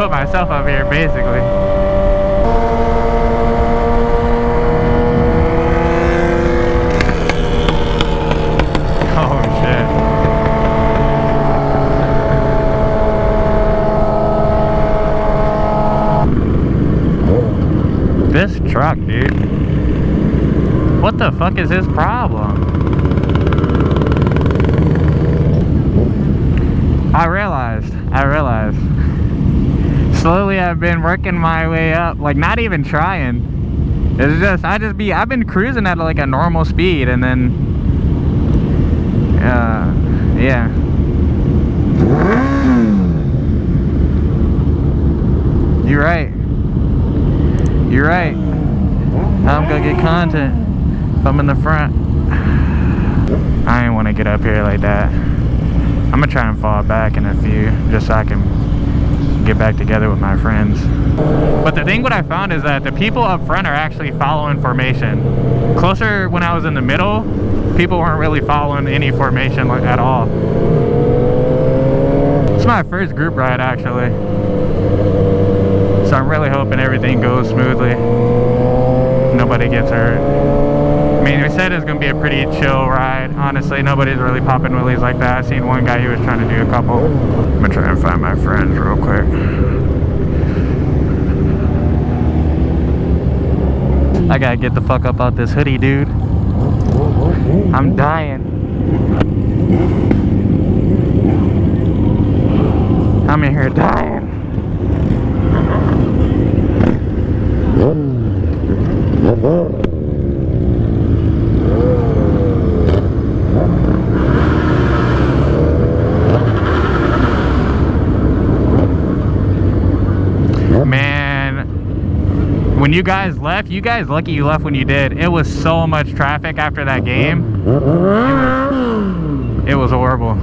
put myself up here, basically. Oh shit. This truck, dude. What the fuck is his problem? I realized. Slowly I've been working my way up, like not even trying. It's just, I've been cruising at like a normal speed and then, yeah. You're right. I'm gonna get content if I'm in the front. I ain't want to get up here like that. I'm gonna try and fall back in a few just so I can get back together with my friends. But the thing what I found is that the people up front are actually following formation. Closer when I was in the middle, people weren't really following any formation at all. It's my first group ride actually, so I'm really hoping everything goes smoothly, nobody gets hurt. I mean, we said it's gonna be a pretty chill ride. Honestly, nobody's really popping wheelies like that. I seen one guy, he was trying to do a couple. I'm gonna try and find my friends real quick. I gotta get the fuck up out this hoodie, dude. I'm dying. I'm in here dying. Man, when you guys left, you guys lucky you left when you did. It was so much traffic after that game. It was horrible.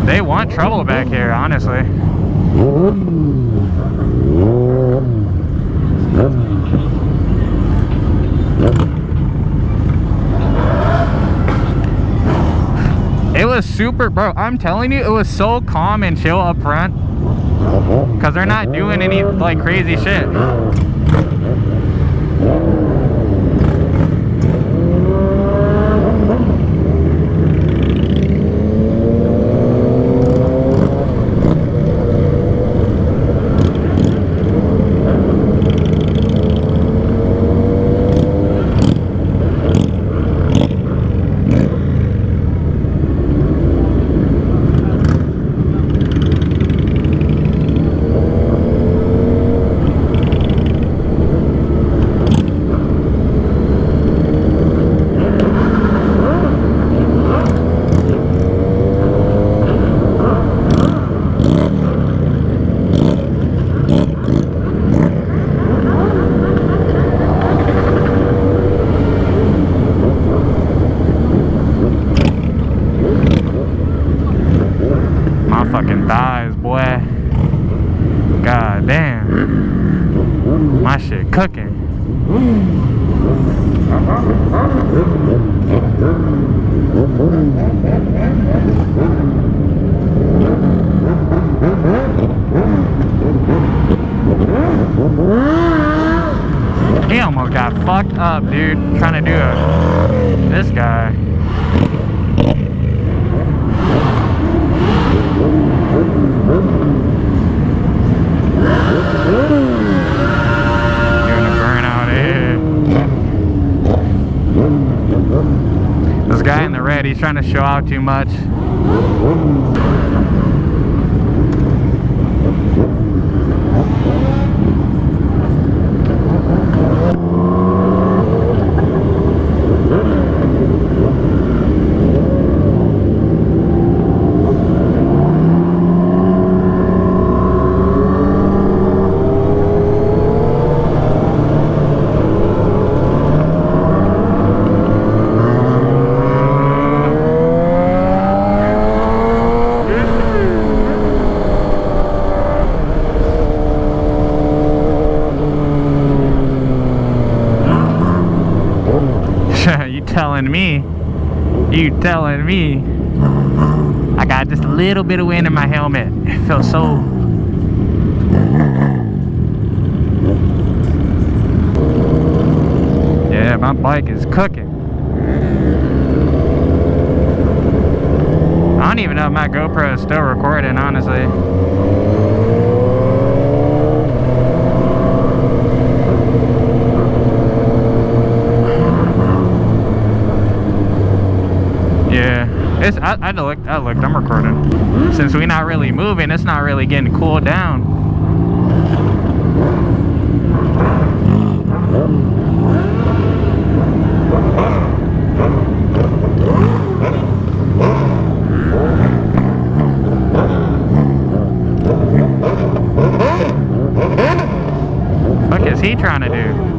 They want trouble back here, honestly. It was super, bro. I'm telling you, it was so calm and chill up front because they're not doing any like crazy shit. Fucking thighs, boy. God damn. My shit cooking. He almost got fucked up, dude. Trying to do this guy. Doing a burnout here. This guy in the red, he's trying to show out too much. telling me I got just a little bit of wind in my helmet. It feels so... Yeah, my bike is cooking. I don't even know if my GoPro is still recording, honestly. Yeah, I looked, I'm recording. Since we're not really moving, it's not really getting cooled down. Fuck is he trying to do?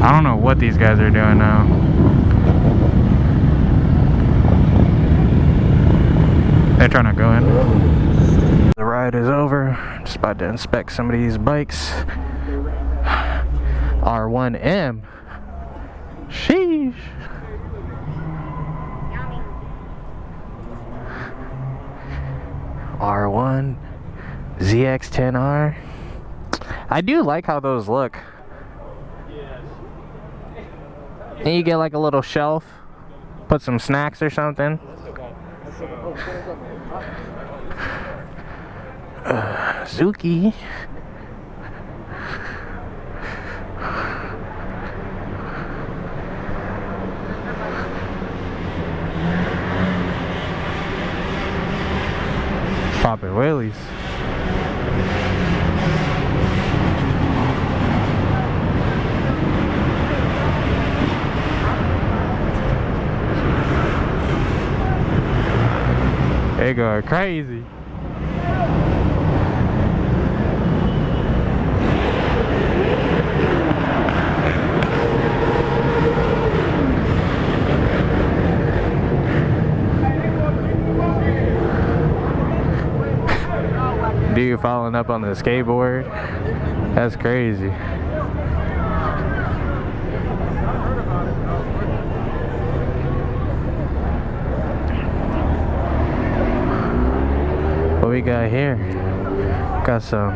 I don't know what these guys are doing now. They're trying to go in. The ride is over. Just about to inspect some of these bikes. R1M. Sheesh. R1 ZX10R. I do like how those look. And you get like a little shelf, put some snacks or something. Zuki. Popping wheelies. They going crazy. Dude falling up on the skateboard. That's crazy. What we got here? Got some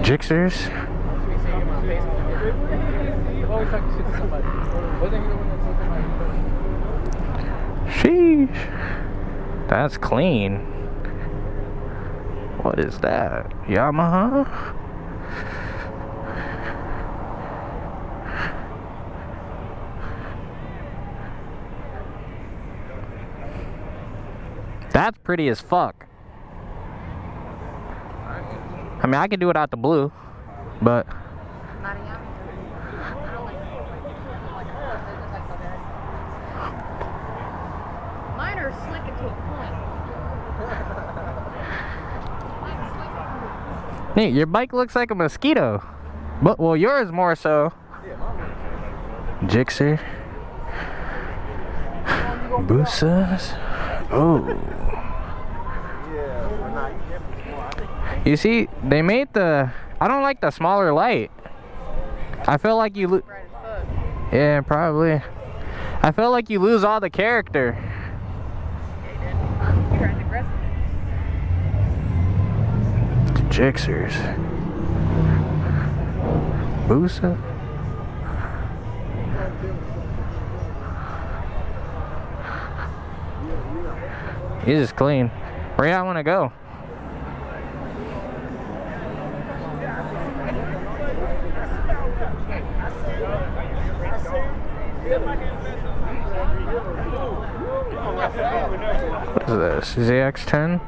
Jixers. Sheesh. That's clean. What is that? Yamaha? That's pretty as fuck. I mean, I can do it out the blue, but mine are slicking to a point. hey, your bike looks like a mosquito. But well, yours more so. Jixer. Busas. Oh. You see, they made the... I don't like the smaller light. I feel like you lose... Yeah, probably. I feel like you lose all the character. Jixers. Busa. He's just clean. Where y'all want to go? What is this? ZX10?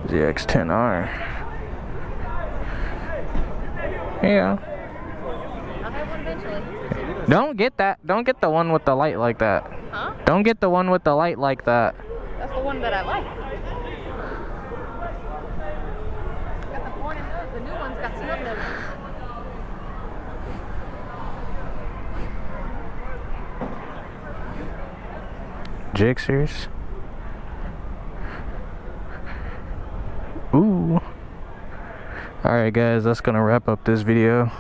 ZX10R. Yeah. I'll have one eventually. Don't get that. Don't get the one with the light like that. Huh? Don't get the one with the light like that. That's the one that I like. Got the pointed nose. The new one's got snub nose. Jixers. Ooh. Alright guys, that's gonna wrap up this video.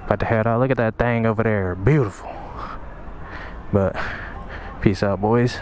About to head out. Look at that thing over there. Beautiful. But peace out, boys.